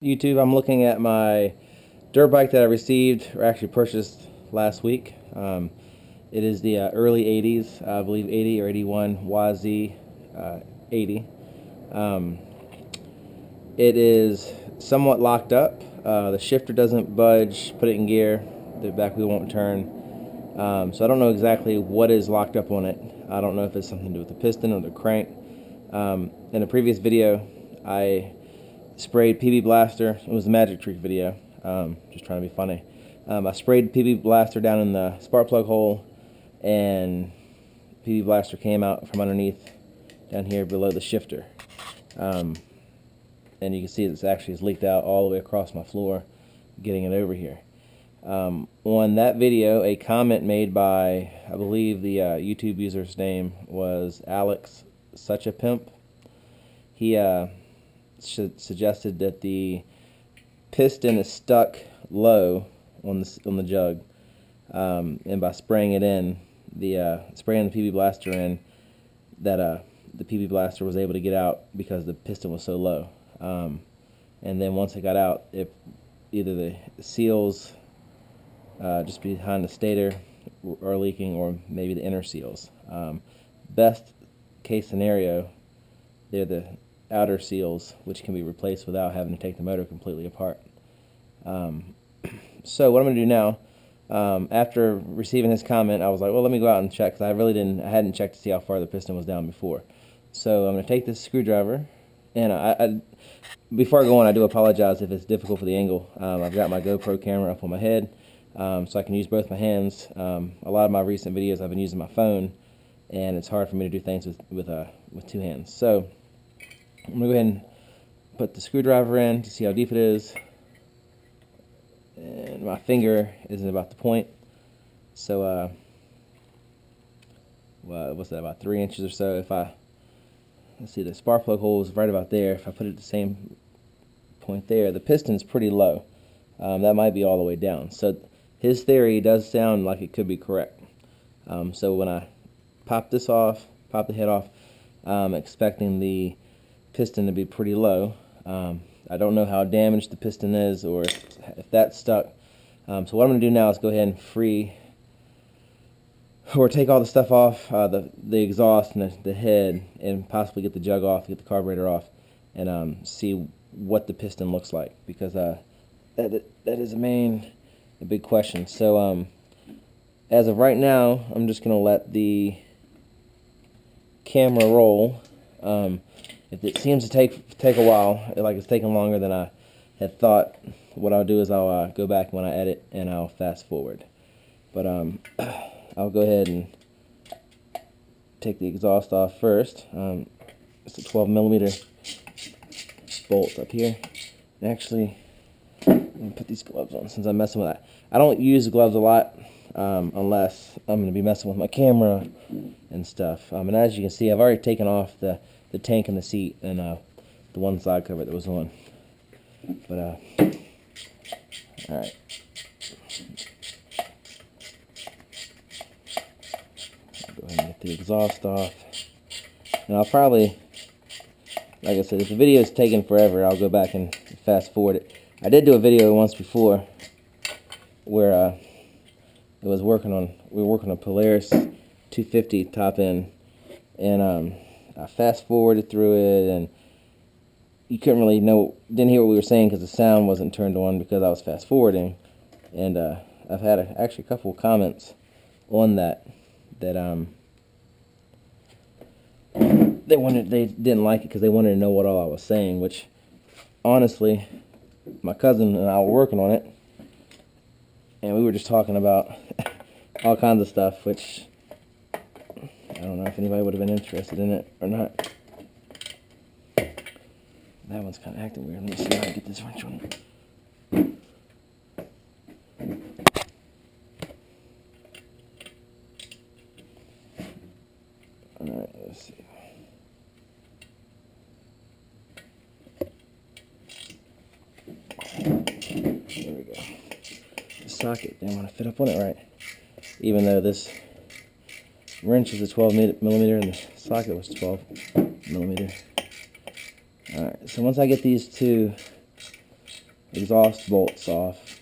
YouTube, I'm looking at my dirt bike that I received, or actually purchased last week. It is the early 80s, I believe 80 or 81 YZ80. It is somewhat locked up. The shifter doesn't budge, put it in gear, the back wheel won't turn. So I don't know exactly what is locked up on it. I don't know if it's something to do with the piston or the crank. In a previous video, I sprayed PB Blaster. It was a magic trick video, just trying to be funny. I sprayed PB Blaster down in the spark plug hole, and PB Blaster came out from underneath down here below the shifter. And you can see it's actually leaked out all the way across my floor, getting it over here. On that video, a comment made by, I believe the YouTube user's name was Alex Such a Pimp. He suggested that the piston is stuck low on the jug, and by spraying it in, spraying the PB Blaster in, that the PB Blaster was able to get out because the piston was so low. And then once it got out, either the seals just behind the stator are leaking, or maybe the inner seals. Best case scenario, they're the outer seals, which can be replaced without having to take the motor completely apart. So what I'm going to do now, after receiving his comment, I was like, well, let me go out and check, because I hadn't checked to see how far the piston was down before. So I'm going to take this screwdriver, and before I go on, I do apologize if it's difficult for the angle. I've got my GoPro camera up on my head, so I can use both my hands. A lot of my recent videos I've been using my phone, and it's hard for me to do things with two hands. So I'm going to go ahead and put the screwdriver in to see how deep it is. And my finger isn't about the point. So, what's that, about 3 inches or so. Let's see, the spark plug hole is right about there. If I put it at the same point there, the piston's pretty low. That might be all the way down. So his theory does sound like it could be correct. So when I pop this off, pop the head off, I'm expecting the piston to be pretty low. I don't know how damaged the piston is, or if that's stuck. So what I'm going to do now is go ahead and take all the stuff off, the exhaust and the head, and possibly get the jug off, get the carburetor off, and see what the piston looks like, because that is a big question. So as of right now, I'm just going to let the camera roll. If it seems to take a while, like it's taking longer than I had thought, what I'll do is I'll go back when I edit, and I'll fast forward. But I'll go ahead and take the exhaust off first. It's a 12mm bolt up here. And actually, let me put these gloves on since I'm messing with that. I don't use gloves a lot unless I'm going to be messing with my camera and stuff. And as you can see, I've already taken off the tank and the seat, and the one side cover that was on. But alright. Go ahead and get the exhaust off. And I'll probably, like I said, if the video is taking forever, I'll go back and fast forward it. I did do a video once before where we were working on a Polaris 250 top end, and I fast forwarded through it, and you didn't hear what we were saying because the sound wasn't turned on because I was fast forwarding. And I've had actually a couple of comments on that they didn't like it because they wanted to know what all I was saying, which honestly, my cousin and I were working on it, and we were just talking about all kinds of stuff, which I don't know if anybody would have been interested in it or not. That one's kind of acting weird. Let me see how I get this wrench on. Alright, let's see. There we go. The socket didn't want to fit up on it right. Even though this wrench is a 12mm and the socket was 12mm. Alright, so once I get these two exhaust bolts off.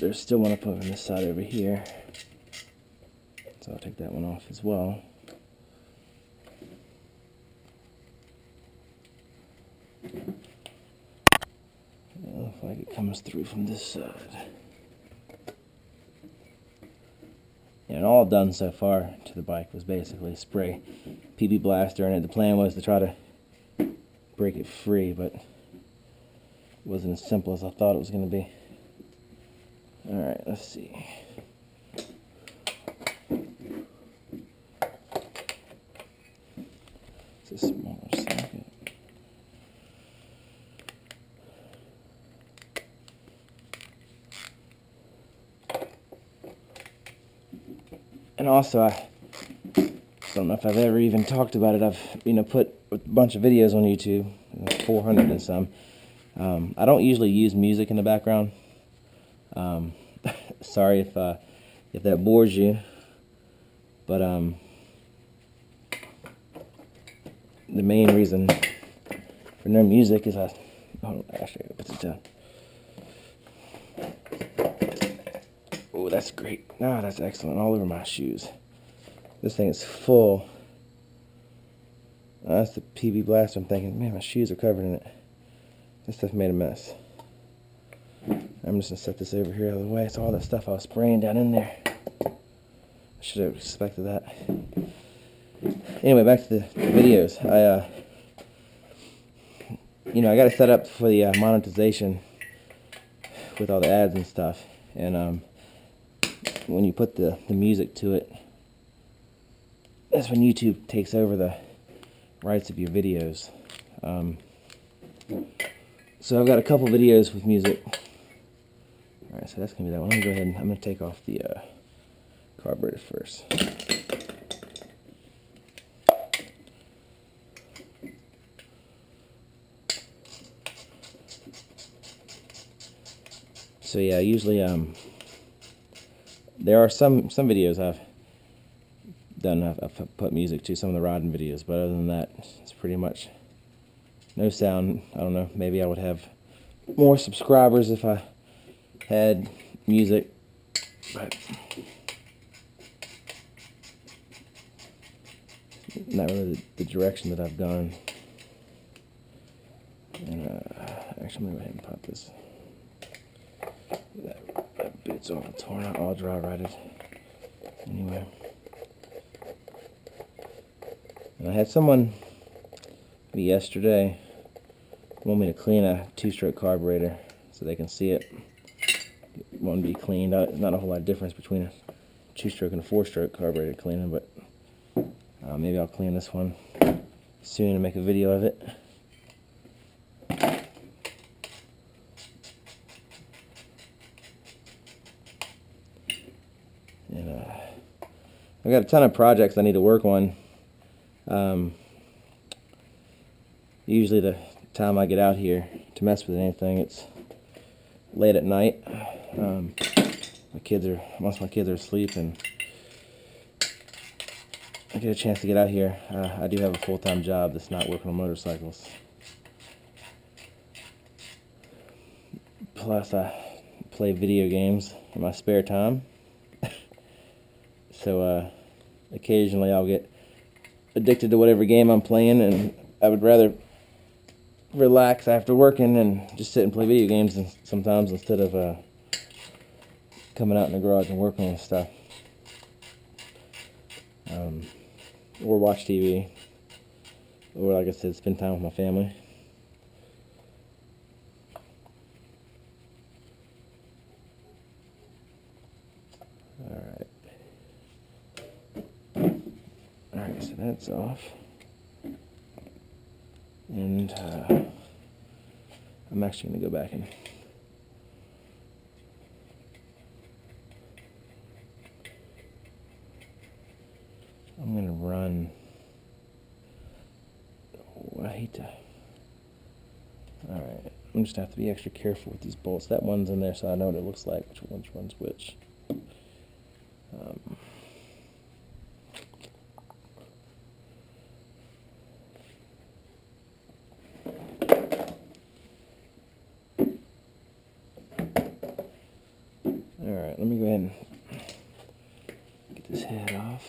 There's still one I put on this side over here, so I'll take that one off as well. It looks like it comes through from this side. And all I've done so far to the bike was basically spray PB Blaster in it. The plan was to try to break it free, but it wasn't as simple as I thought it was going to be. Alright, let's see. It's a smaller socket. And also, I don't know if I've ever even talked about it. I've, put a bunch of videos on YouTube, 400 and some. I don't usually use music in the background. Sorry if that bores you, but the main reason for no music is actually I put this down. Oh, that's great. Ah, that's excellent. All over my shoes. This thing is full. That's the PB Blaster. I'm thinking, man, my shoes are covered in it. This stuff made a mess. I'm just going to set this over here out of the way. It's all that stuff I was spraying down in there. I should have expected that. Anyway, back to the videos. I got it set up for the monetization with all the ads and stuff. And when you put the music to it, that's when YouTube takes over the rights of your videos. So I've got a couple videos with music. Alright, so that's going to be that one. Let me go ahead and I'm going to take off the carburetor first. So yeah, usually there are some videos I've done, I've put music to, some of the riding videos, but other than that, it's pretty much no sound. I don't know, maybe I would have more subscribers if I had music, but not really the direction that I've gone. And actually, I'm going to go ahead and pop this. That bit's all torn out, all dry rotted. Anyway. And I had someone yesterday want me to clean a 2-stroke carburetor so they can see it. It won't be cleaned. Not a whole lot of difference between a 2-stroke and a 4-stroke carburetor cleaning, but maybe I'll clean this one soon and make a video of it. And I've got a ton of projects I need to work on. Usually the time I get out here to mess with anything, it's late at night. Most of my kids are asleep, and I get a chance to get out here. I do have a full-time job that's not working on motorcycles. Plus, I play video games in my spare time. So occasionally I'll get addicted to whatever game I'm playing, and I would rather relax after working and just sit and play video games sometimes instead of coming out in the garage and working on stuff. Or watch TV, or like I said, spend time with my family. Alright, so that's off. And I'm actually going to go back and I'm going to run. Oh, I hate to. Alright, I'm just going to have to be extra careful with these bolts. That one's in there so I know what it looks like, which one's which. Alright, let me go ahead and get this head off.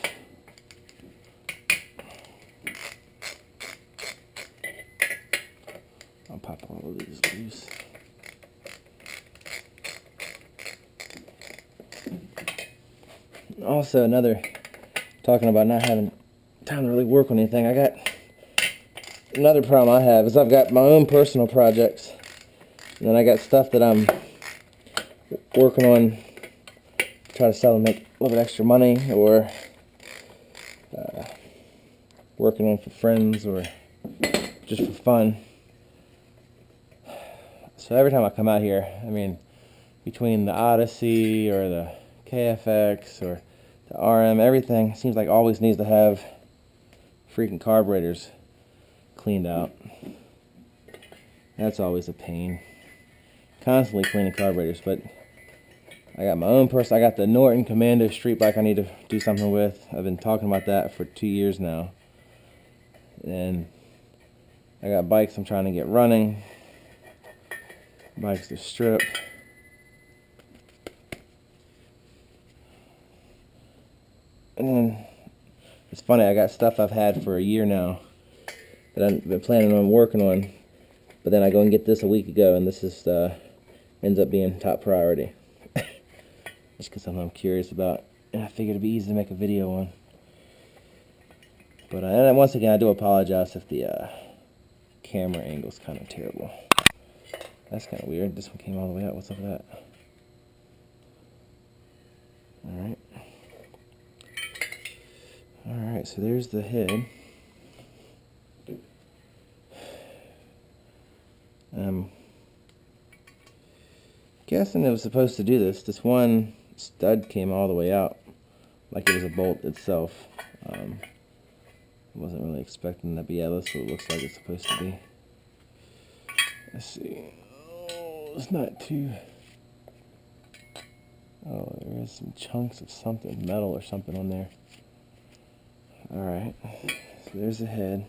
I'll pop all of these loose. Also, talking about not having time to really work on anything, I got another problem I have is I've got my own personal projects, and then I got stuff that I'm working on to try to sell and make a little bit extra money, or working on for friends, or just for fun. So every time I come out here, I mean, between the Odyssey or the KFX or the RM, everything seems like always needs to have freaking carburetors cleaned out. That's always a pain. Constantly cleaning carburetors, but I got my own I got the Norton Commando street bike I need to do something with. I've been talking about that for 2 years now. And I got bikes I'm trying to get running. Bikes to strip. And then, it's funny, I got stuff I've had for a year now that I've been planning on working on, but then I go and get this a week ago, and this is ends up being top priority. Just because something I'm curious about, and I figured it'd be easy to make a video on. But and once again, I do apologize if the camera angle's kind of terrible. That's kind of weird. This one came all the way out. What's up with that? Alright. Alright, so there's the head. Guessing it was supposed to do this. This one stud came all the way out like it was a bolt itself. Wasn't really expecting that, but yeah, that's what it looks like it's supposed to be. Let's see. Oh, it's not too... Oh, there is some chunks of something, metal or something on there. Alright, so there's the head.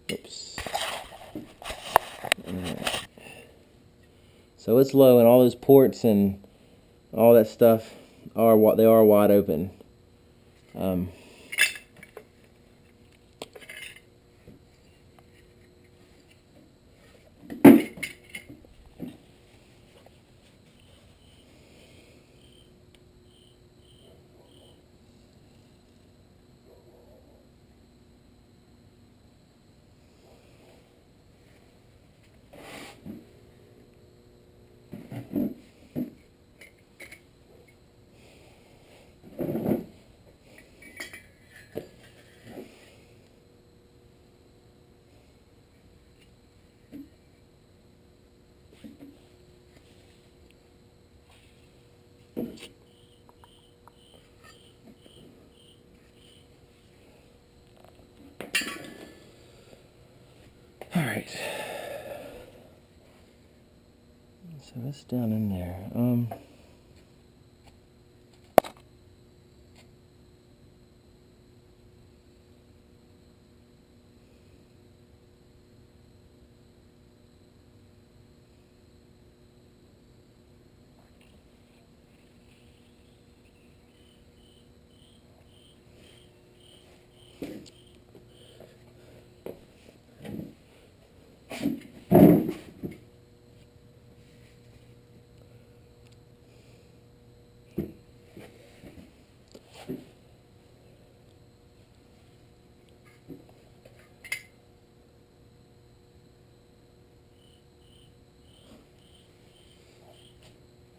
Oops. Alright. So it's low, and all those ports and all that stuff are wide open. Alright. So that's down in there.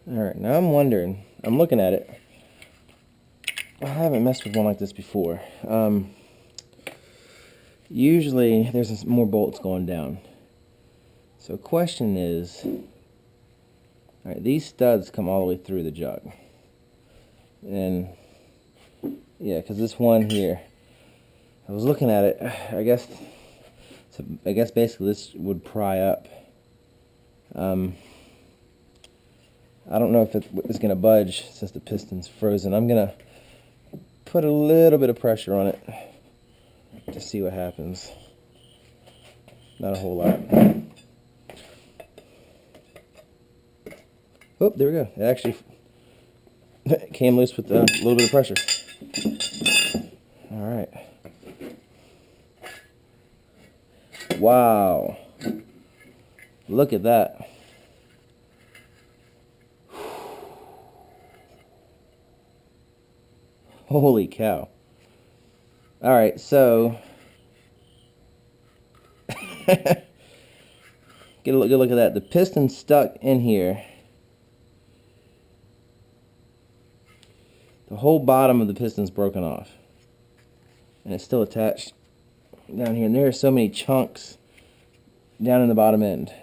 Alright, now I'm wondering, I'm looking at it. I haven't messed with one like this before. Usually there's more bolts going down. So question is, alright, these studs come all the way through the jug. And yeah, because this one here, I was looking at it, I guess basically this would pry up. I don't know if it's going to budge since the piston's frozen. I'm going to put a little bit of pressure on it. to see what happens. Not a whole lot. Oh, there we go. It actually came loose with a little bit of pressure. All right. Wow. Look at that. Holy cow. All right, so get a good look at that. The piston stuck in here. The whole bottom of the piston's broken off. And it's still attached down here. And there are so many chunks down in the bottom end.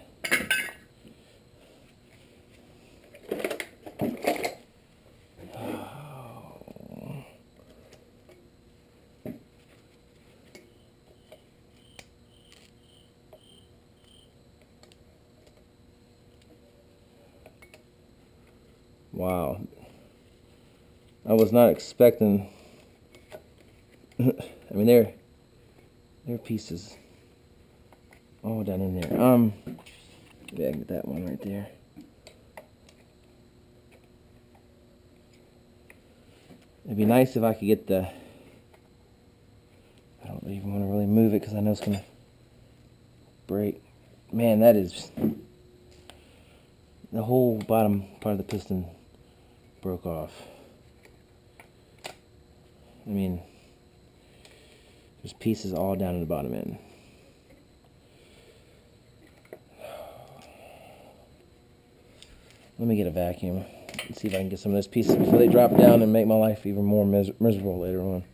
Wow. I was not expecting. I mean, there are pieces all down in there. Maybe I can get that one right there. It'd be nice if I could get the. I don't even want to really move it because I know it's gonna break. Man, that is. The whole bottom part of the piston broke off. I mean, there's pieces all down in the bottom end. Let me get a vacuum and see if I can get some of those pieces before they drop down and make my life even more miserable later on.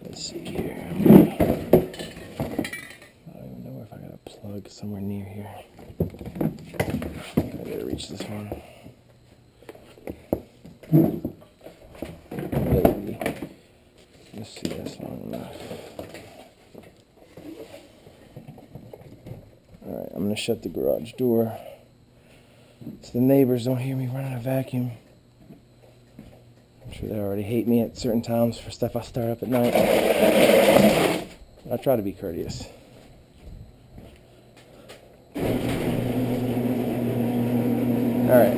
Let's see here. I don't even know if I got a plug somewhere near here. I gotta reach this one. Maybe. Let's see, that's long enough. Alright, I'm gonna shut the garage door so the neighbors don't hear me running a vacuum. I'm sure they already hate me at certain times for stuff I start up at night. I try to be courteous. Alright.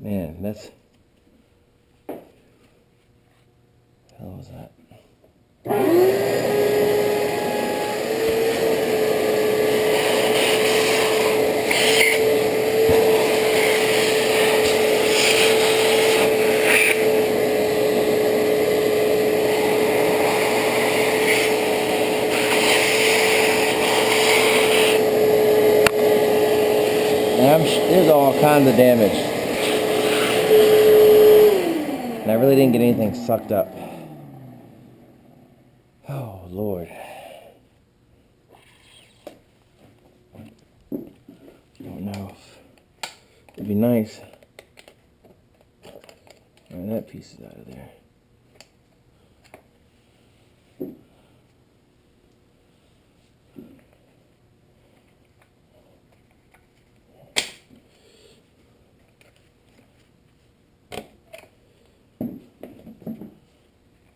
Man, that's... What the hell was that? There's all kinds of damage. And I really didn't get anything sucked up. Oh, Lord. I don't know. It'd be nice. Alright, that piece is out of there.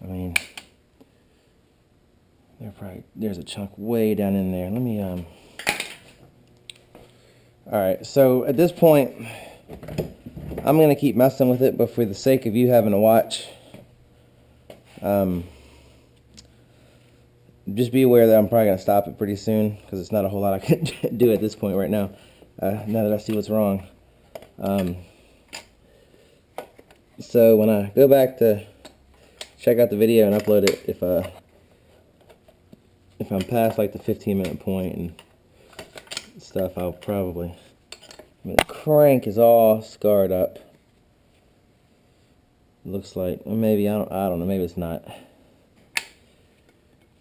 I mean, there's a chunk way down in there. Let me, Alright, so at this point, I'm going to keep messing with it, but for the sake of you having to watch, just be aware that I'm probably going to stop it pretty soon, because it's not a whole lot I can do at this point right now, now that I see what's wrong. So when I go back to check out the video and upload it, if I'm past like the 15-minute point and stuff, I'll probably... I mean, the crank is all scarred up. Looks like, or maybe, I don't know, maybe it's not.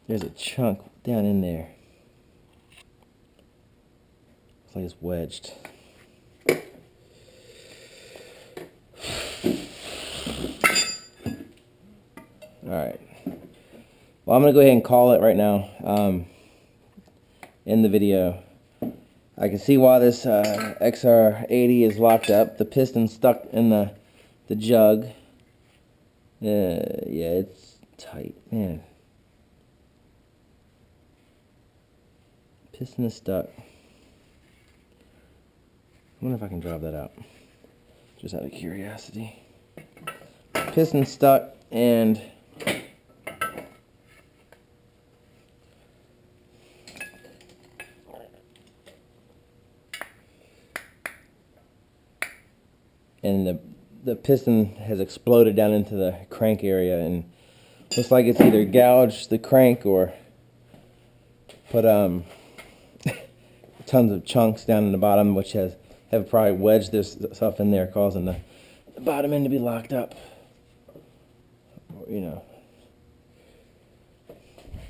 There's a chunk down in there. Looks like it's wedged. Alright. Well, I'm going to go ahead and call it right now in the video. I can see why this XR80 is locked up. The piston's stuck in the jug. Yeah, it's tight, man. Piston is stuck. I wonder if I can drive that out, just out of curiosity. Piston stuck, and the piston has exploded down into the crank area, and looks like it's either gouged the crank or put tons of chunks down in the bottom, which have probably wedged this stuff in there, causing the bottom end to be locked up. You know,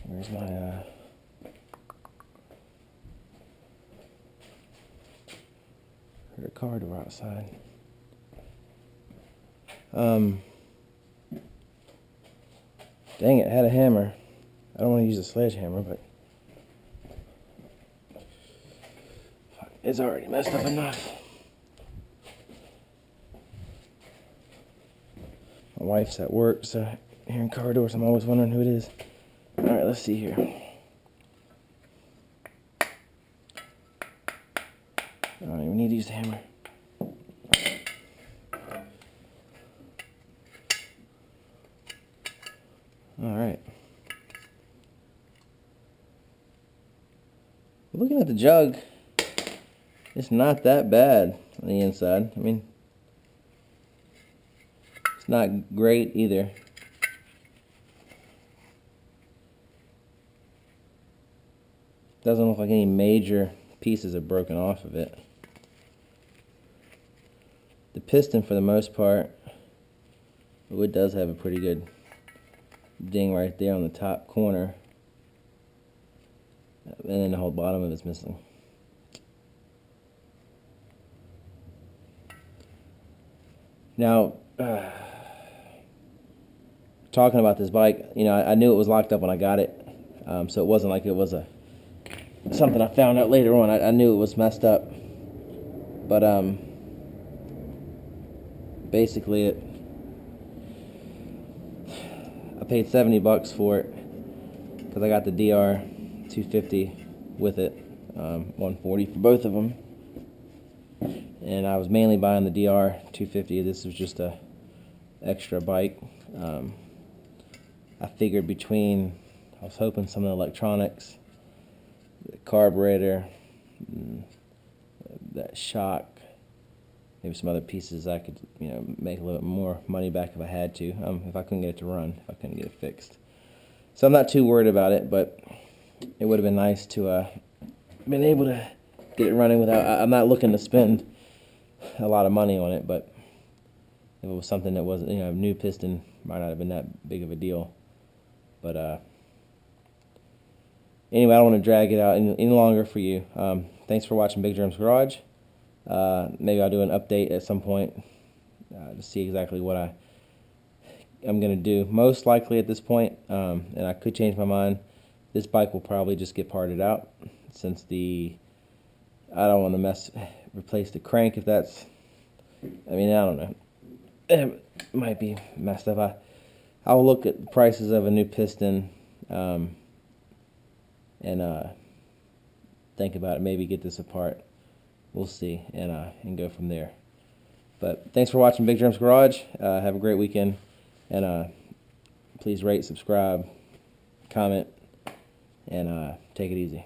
where's my heard a car door outside. Dang it, I had a hammer. I don't want to use a sledgehammer, but fuck, it's already messed up enough. My wife's at work, so hearing car doors, I'm always wondering who it is. Alright, let's see here. I don't even need to use the hammer. Alright. Looking at the jug, it's not that bad on the inside. I mean, it's not great either. Doesn't look like any major pieces are broken off of it. The piston, for the most part, it does have a pretty good ding right there on the top corner, and then the whole bottom of it's missing. Now, talking about this bike, you know, I knew it was locked up when I got it, so it wasn't like it was something I found out later on. I knew it was messed up, but basically I paid $70 for it because I got the DR 250 with it, 140 for both of them, and I was mainly buying the DR 250. This was just a extra bike. I figured I was hoping some of the electronics, the carburetor, that shock, maybe some other pieces I could, you know, make a little bit more money back if I had to, if I couldn't get it to run, if I couldn't get it fixed. So I'm not too worried about it, but it would have been nice to been able to get it running without. I'm not looking to spend a lot of money on it, but if it was something that wasn't, you know, a new piston, might not have been that big of a deal. But anyway, I don't want to drag it out any longer for you. Thanks for watching Big Germ's Garage. Maybe I'll do an update at some point to see exactly what I'm going to do. Most likely at this point, and I could change my mind, this bike will probably just get parted out, since I don't want to replace the crank if that's, I mean, I don't know. It might be messed up. I'll look at the prices of a new piston and think about it, maybe get this apart. We'll see, and go from there. But thanks for watching Big Germ's Garage. Have a great weekend, and please rate, subscribe, comment, and take it easy.